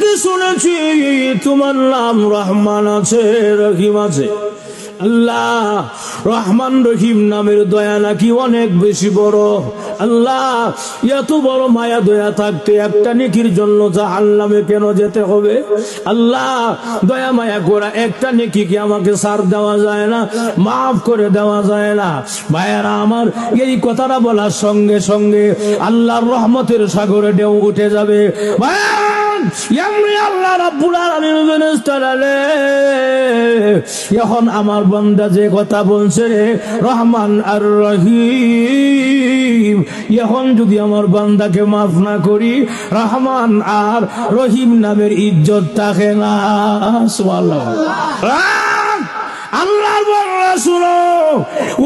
নাকি শুনেছি তোমার নাম রহমান আছে, রহিম আছে। আল্লাহ, রহমান রহিম নামের দয়া নাকি অনেক বেশি বড়। আল্লাহ, এত বড় মায়া দয়া থাকতে একটা নেকির জন্য জাহান্নামে কেন যেতে হবে? আল্লাহ, দয়া মায়া করা একটা নেকি কি আমাকে ছাড় দেওয়া যায় না, মাফ করে দেওয়া যায় না? ভাইয়ারা আমার, এই কথাটা বলার সঙ্গে সঙ্গে আল্লাহর রহমতের সাগরে ঢেউ উঠে যাবে। আল্লাহ রাব্বুল আলামিন এখন আমার বান্দা যে কথা বলছে রে, রহমান আর রহিম, এখন যদি আমার বান্দাকে মাফ না করি, রহমান আর রহিম নামের ইজ্জত থাকে না। সুবহানাল্লাহ। আল্লাহর বড়রা শুনো,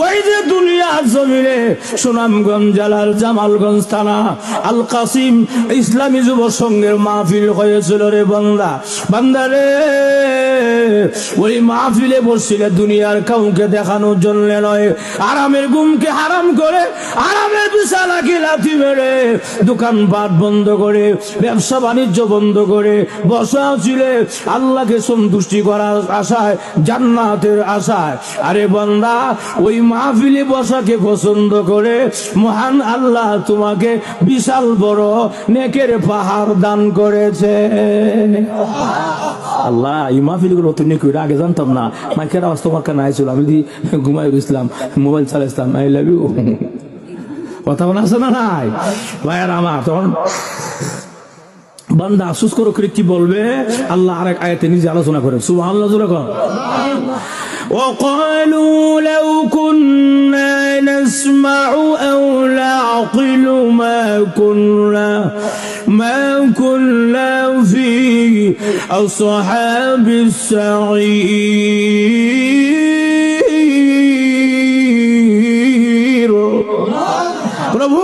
ওই যে দুনিয়ার জমিনে সুনামগঞ্জ জেলার জামালগঞ্জ থানা আল কাসিম ইসলামী যুব সংঘের মাহফিল হয়েছিল রে বান্দা, বান্দা রে, ওই মাহফিলে বসছিলে দুনিয়ার কাউকে দেখানোর জন্য নয়, আরামের ঘুমকে হারাম করে, আরামের বিছানাকে লাথি মেরে, দোকানপাট বন্ধ করে, ব্যবসা বাণিজ্য বন্ধ করে বসা ছিলে আল্লাহকে সন্তুষ্টি করার আশায়, জান্নাতের আশায়। আরে বান্দা, ওই মাহফিলে বসাকে পছন্দ করে মহান আল্লাহ তোমাকে বিশাল বড় নেকের পাহাড় দান করেছে। আল্লাহ, এই মাহফিলগুলো অত নেকি আগে জানতাম না। মাইকের আওয়াজ তোমার কানে আইছিল, আমি যদি ঘুমাই ইসলাম, মোবাইল চালাইছিলাম, আই লাভ ইউ কথা বলা আছে না নাই ভাইয়ার আমার? তখন বান্দা আফসোস করো করে কি বলবে? আল্লাহ আরেক আয়াতে নিজে আলোচনা করেন, সুবহানাল্লাহ জোরে কর। وقالوا لو كنا نسمع أو نعقل ما كنا في أصحاب السعير প্রভু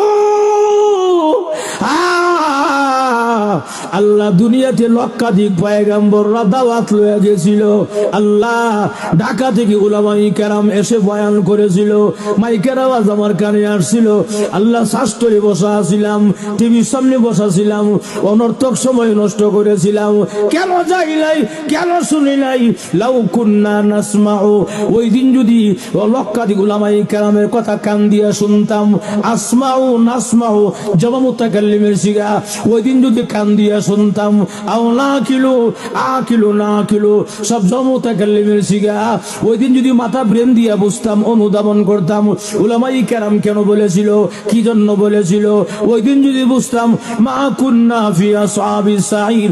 আল্লাহ, দুনিয়াতে লক্ষাধিক পয়গম্বররা দাওয়াত লয়ে গেছিল। আল্লাহ, ঢাকা থেকে উলামায়ে কেরাম এসে বয়ান করেছিল, মাইকের আওয়াজ আমার কানে আসছিল। আল্লাহ, শাস্ত্রে বসা ছিলাম, টিভির সামনে বসা ছিলাম, অনর্থক সময় নষ্ট করেছিলাম। কেন যাই নাই, কেন শুনি নাই? লাউ কুন্না নাসমাউ, ওই দিন যদি লক্ষাধিক উলামায়ে কেরামের কথা কান দিয়ে শুনতাম, আসমাউ নাসমাউ জবা মুতাকাল্লিমের সিগা, ওই দিন যদি কান দিয়ে শুনতাম, আও না কিলো আকিলো না কিলো সব মুতাকাল্লিমের সিগা, ওই দিন যদি মাথা ব্রেন দিয়ে বুঝতাম, অনুধাবন করতাম উলামায়ে কেরাম কেন বলেছিল, কি জন্য বলেছিল, ওই দিন যদি বুঝতাম, মা কুন্না ফি আসহাবিস সাইর।